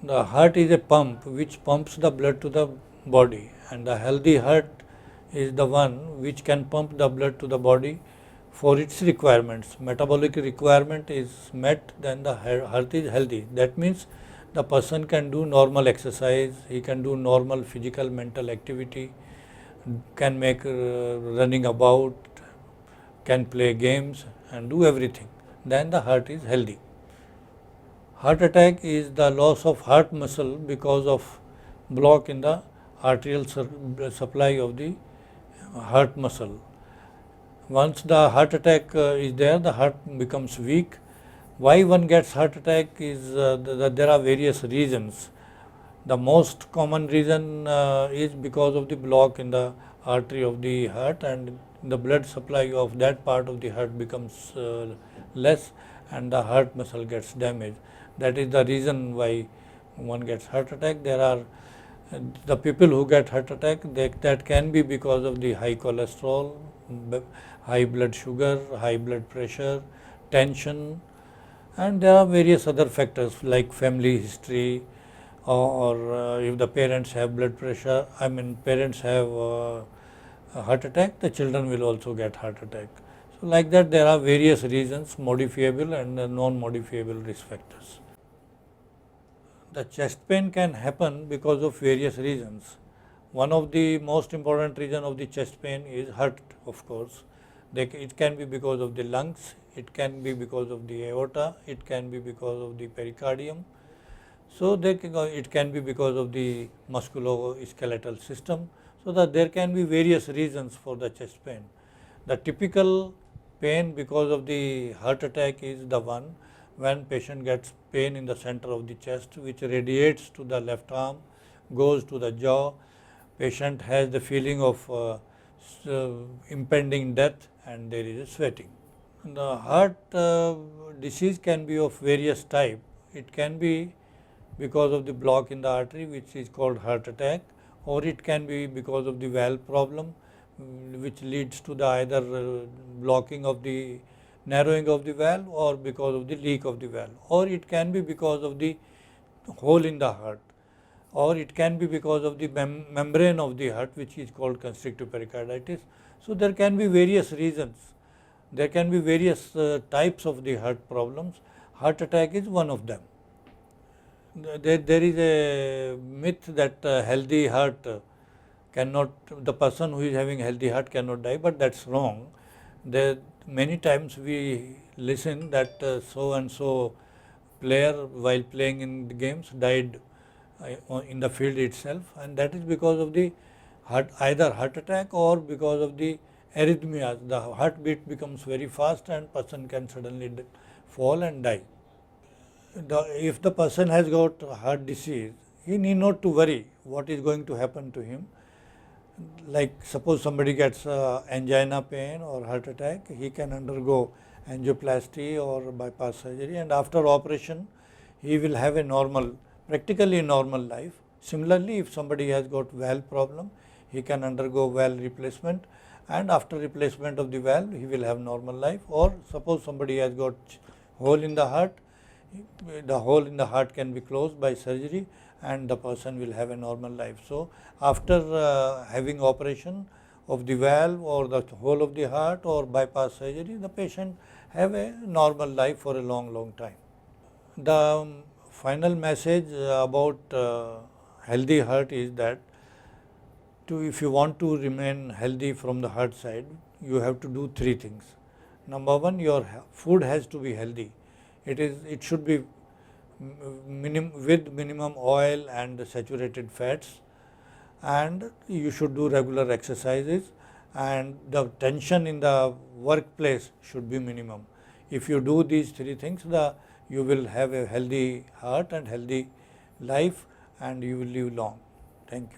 The heart is a pump which pumps the blood to the body, and the healthy heart is the one which can pump the blood to the body for its requirements. Metabolic requirement is met, then the heart is healthy. That means the person can do normal exercise, he can do normal physical mental activity, can make running about, can play games and do everything. Then the heart is healthy. Heart attack is the loss of heart muscle because of block in the arterial supply of the heart muscle. Once the heart attack is there, the heart becomes weak. Why one gets heart attack is there are various reasons. The most common reason is because of the block in the artery of the heart, and the blood supply of that part of the heart becomes less, and the heart muscle gets damaged. That is the reason why one gets heart attack. There are the people who get heart attack, that can be because of the high cholesterol, high blood sugar, high blood pressure, tension, and there are various other factors like family history, or if the parents have blood pressure, parents have a heart attack, the children will also get heart attack. So like that there are various reasons, modifiable and non-modifiable risk factors. The chest pain can happen because of various reasons. One of the most important reason of the chest pain is heart, of course. It can be because of the lungs, it can be because of the aorta, it can be because of the pericardium. So it can be because of the musculoskeletal system. So that there can be various reasons for the chest pain. The typical pain because of the heart attack is the one when patient gets pain in the center of the chest, which radiates to the left arm, goes to the jaw. Patient has the feeling of impending death, and there is a sweating. The heart disease can be of various type. It can be because of the block in the artery, which is called heart attack, or it can be because of the valve problem, which leads to the either blocking of the narrowing of the valve, or because of the leak of the valve, or it can be because of the hole in the heart, or it can be because of the membrane of the heart, which is called constrictive pericarditis. So there can be various reasons. There can be various types of the heart problems. Heart attack is one of them. There is a myth that healthy heart cannot, the person who is having healthy heart cannot die, but that's wrong. There many times we listen that so and so player while playing in the games died in the field itself, and that is because of the either heart attack or because of the arrhythmias. The heartbeat becomes very fast and person can suddenly fall and die. If the person has got heart disease, he need not to worry what is going to happen to him. Like suppose somebody gets angina pain or heart attack, he can undergo angioplasty or bypass surgery, and after operation he will have a normal, practically normal life. Similarly, if somebody has got valve problem, he can undergo valve replacement, and after replacement of the valve he will have normal life. Or suppose somebody has got hole in the heart, the hole in the heart can be closed by surgery, and the person will have a normal life. So after having operation of the valve or the whole of the heart or bypass surgery, the patient have a normal life for a long time. The final message about healthy heart is that if you want to remain healthy from the heart side, you have to do three things. Number one, your food has to be healthy. It should be with minimum oil and saturated fats, and you should do regular exercises, and the tension in the workplace should be minimum. If you do these three things, you will have a healthy heart and healthy life, and you will live long. Thank you.